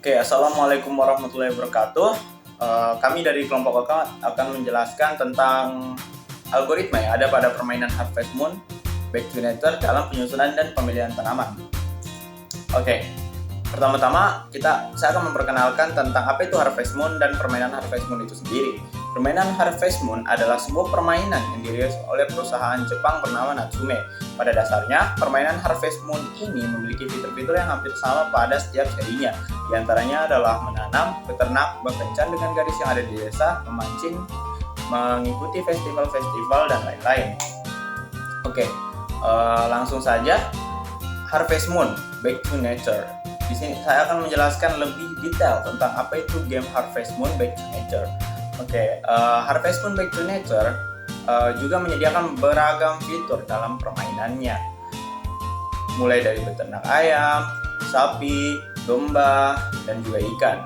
Oke, Assalamualaikum warahmatullahi wabarakatuh. Kami dari kelompok akan menjelaskan tentang algoritma yang ada pada permainan Harvest Moon, Back to Nature dalam penyusunan dan pemilihan tanaman. Oke, pertama-tama saya akan memperkenalkan tentang apa itu Harvest Moon dan permainan Harvest Moon itu sendiri. Permainan Harvest Moon adalah sebuah permainan yang dirilis oleh perusahaan Jepang bernama Natsume. Pada dasarnya, permainan Harvest Moon ini memiliki fitur-fitur yang hampir sama pada setiap serinya. Di antaranya adalah menanam, beternak, berkencan dengan gadis yang ada di desa, memancing, mengikuti festival-festival, dan lain-lain. Oke, langsung saja. Harvest Moon, Back to Nature. Di sini saya akan menjelaskan lebih detail tentang apa itu game Harvest Moon, Back to Nature. Oke, Harvest Moon, Back to Nature juga menyediakan beragam fitur dalam permainannya, mulai dari beternak ayam, sapi, domba, dan juga ikan.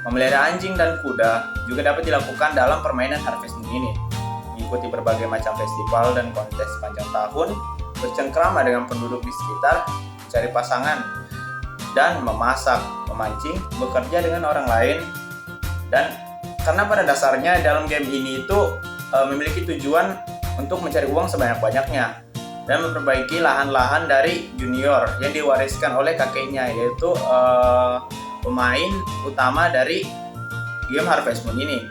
Memelihara anjing dan kuda juga dapat dilakukan dalam permainan Harvest Moon ini. Mengikuti berbagai macam festival dan kontes sepanjang tahun, bercengkrama dengan penduduk di sekitar, mencari pasangan, dan memasak, memancing, bekerja dengan orang lain, dan karena pada dasarnya dalam game ini itu memiliki tujuan untuk mencari uang sebanyak-banyaknya dan memperbaiki lahan-lahan dari junior yang diwariskan oleh kakeknya, yaitu pemain utama dari game Harvest Moon ini.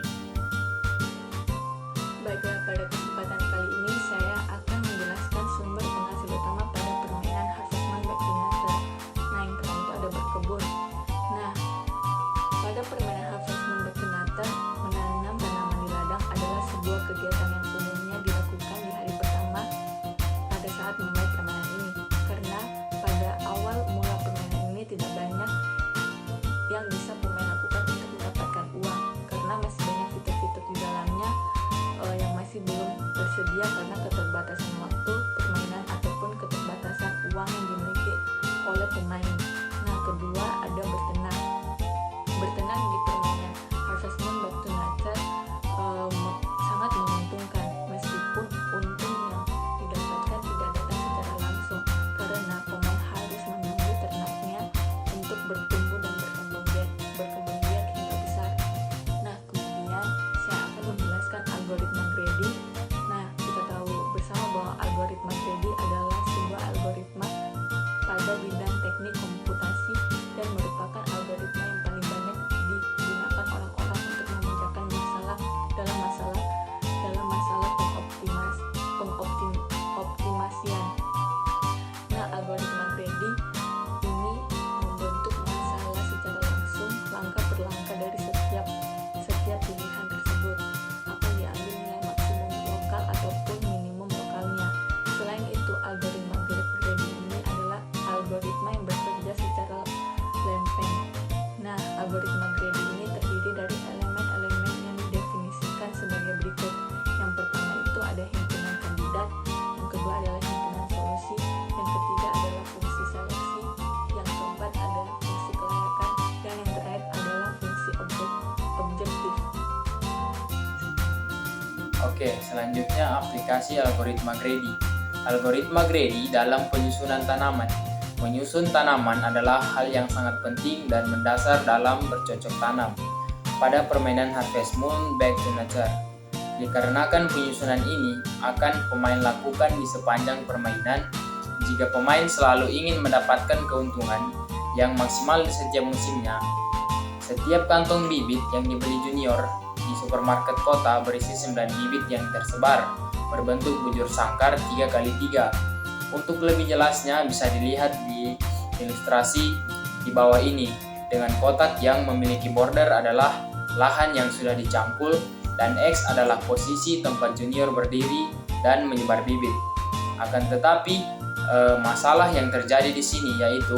Baiklah, pada kesempatan kali ini saya akan menjelaskan sumber penghasil utama pada permainan Harvest Moon Back to Nature. Nah, yang pertama itu ada berkebun. Nah, pada permainan Harvest Moon Back to Nature, menanam tanaman di ladang adalah sebuah kegiatan yang umumnya dilakukan di hari pertama pada saat memulai permainan ini. Karena pada awal mula permainan ini tidak banyak yang bisa pemain lakukan untuk mendapatkan uang, karena masih banyak fitur-fitur di dalamnya yang masih belum tersedia karena keterbatasan waktu permainan ataupun keterbatasan uang yang dimiliki oleh pemain. Nah, kedua ada bertenang. Bertenang di permainan Harvest Moon Back to Nature sangat menguntungkan, meskipun untung yang didapatkan tidak datang secara langsung, karena pemain harus menunggu ternaknya untuk bertumbuh dan berkembang biak hingga besar. Nah, kemudian saya akan menjelaskan algoritma grading. Nah, kita tahu bersama bahwa algoritma grading adalah sebuah algoritma pada bidang teknik komputasi dan merupakan algoritma yang paling banyak digunakan orang-orang untuk memecahkan masalah dalam masalah pengoptimasian. Nah, algoritma grading ini membentuk masalah secara langsung, langkah per langkah dari setiap pilihan tersebut akan diambil nilai maksimum lokal ataupun minimum lokalnya. Selain itu, algoritma grading ini adalah algoritma yang bekerja secara lempeng. Nah, algoritma grading ini terdiri dari elemen-elemen yang didefinisikan sebagai berikut. Yang pertama itu ada himpunan kandidat, yang kedua adalah himpunan solusi, yang ketiga adalah fungsi seleksi, yang keempat adalah fungsi kelayakan, dan yang terakhir adalah fungsi objektif. Oke, selanjutnya aplikasi algoritma grading. Algoritma grading dalam penyusunan tanaman. Menyusun tanaman adalah hal yang sangat penting dan mendasar dalam bercocok tanam pada permainan Harvest Moon Back to Nature. Dikarenakan penyusunan ini akan pemain lakukan di sepanjang permainan, jika pemain selalu ingin mendapatkan keuntungan yang maksimal di setiap musimnya. Setiap kantong bibit yang dibeli junior di supermarket kota berisi 9 bibit yang tersebar berbentuk bujur sangkar 3x3. Untuk lebih jelasnya bisa dilihat di ilustrasi di bawah ini. Dengan kotak yang memiliki border adalah lahan yang sudah dicangkul, dan X adalah posisi tempat junior berdiri dan menyebar bibit. Akan tetapi masalah yang terjadi di sini yaitu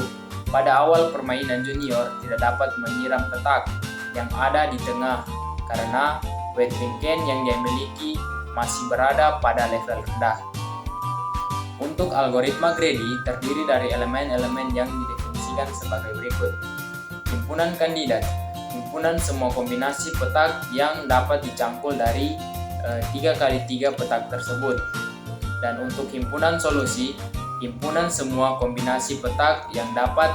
pada awal permainan junior tidak dapat menyiram petak yang ada di tengah karena watering can yang dia miliki masih berada pada level rendah. Untuk algoritma grading terdiri dari elemen-elemen yang didefinisikan sebagai berikut. Himpunan kandidat, himpunan semua kombinasi petak yang dapat dicangkul dari 3x3 petak tersebut. Dan untuk himpunan solusi, himpunan semua kombinasi petak yang dapat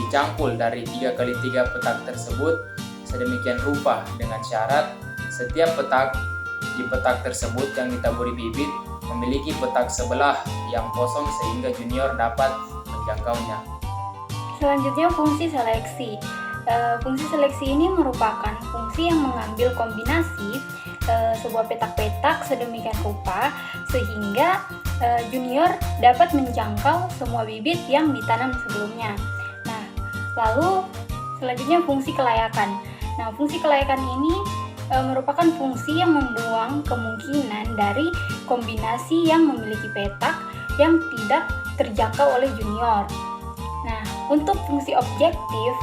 dicangkul dari 3x3 petak tersebut sedemikian rupa dengan syarat setiap petak di petak tersebut yang ditaburi bibit memiliki petak sebelah yang kosong sehingga junior dapat menjangkaunya. Selanjutnya fungsi seleksi. Fungsi seleksi ini merupakan fungsi yang mengambil kombinasi sebuah petak-petak sedemikian rupa sehingga junior dapat menjangkau semua bibit yang ditanam sebelumnya. Nah, lalu selanjutnya fungsi kelayakan. Nah, fungsi kelayakan ini merupakan fungsi yang membuang kemungkinan dari kombinasi yang memiliki petak yang tidak terjangkau oleh junior. Nah, untuk fungsi objektif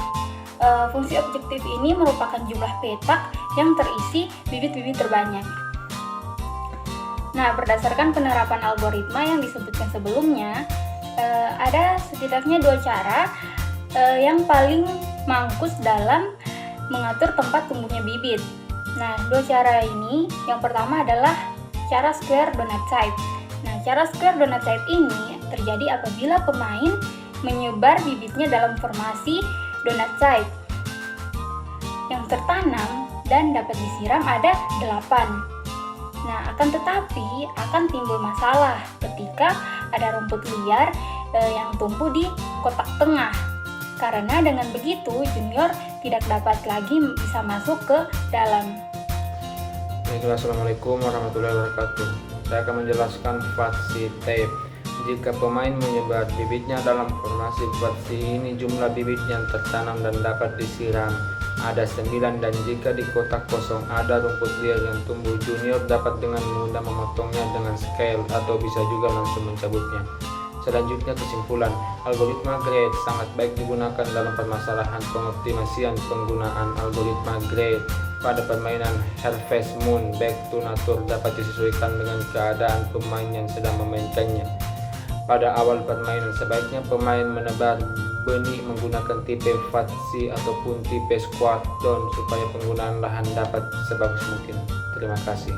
ini merupakan jumlah petak yang terisi bibit-bibit terbanyak. Nah, berdasarkan penerapan algoritma yang disebutkan sebelumnya, ada setidaknya 2 cara yang paling mangkus dalam mengatur tempat tumbuhnya bibit. Nah, 2 cara ini, yang pertama adalah cara square donut shape. Nah, cara square donut shape ini terjadi apabila pemain menyebar bibitnya dalam formasi donut shape yang tertanam dan dapat disiram ada 8. Nah, akan tetapi akan timbul masalah ketika ada rumput liar yang tumbuh di kotak tengah. Karena dengan begitu junior tidak dapat lagi bisa masuk ke dalam. Baiklah, Assalamualaikum warahmatullahi wabarakatuh. Saya akan menjelaskan fuzzy tape. Jika pemain menyebar bibitnya dalam formasi fuzzy ini, jumlah bibit yang tertanam dan dapat disiram ada 9, dan jika di kotak kosong ada rumput liar yang tumbuh, junior dapat dengan mudah memotongnya dengan scale atau bisa juga langsung mencabutnya. Selanjutnya kesimpulan, algoritma Gray sangat baik digunakan dalam permasalahan pengoptimasian penggunaan algoritma Gray pada permainan Harvest Moon. Back to Nature dapat disesuaikan dengan keadaan pemain yang sedang memainkannya. Pada awal permainan, sebaiknya pemain menebar benih menggunakan tipe fuzzy ataupun tipe squat down supaya penggunaan lahan dapat sebagus mungkin. Terima kasih.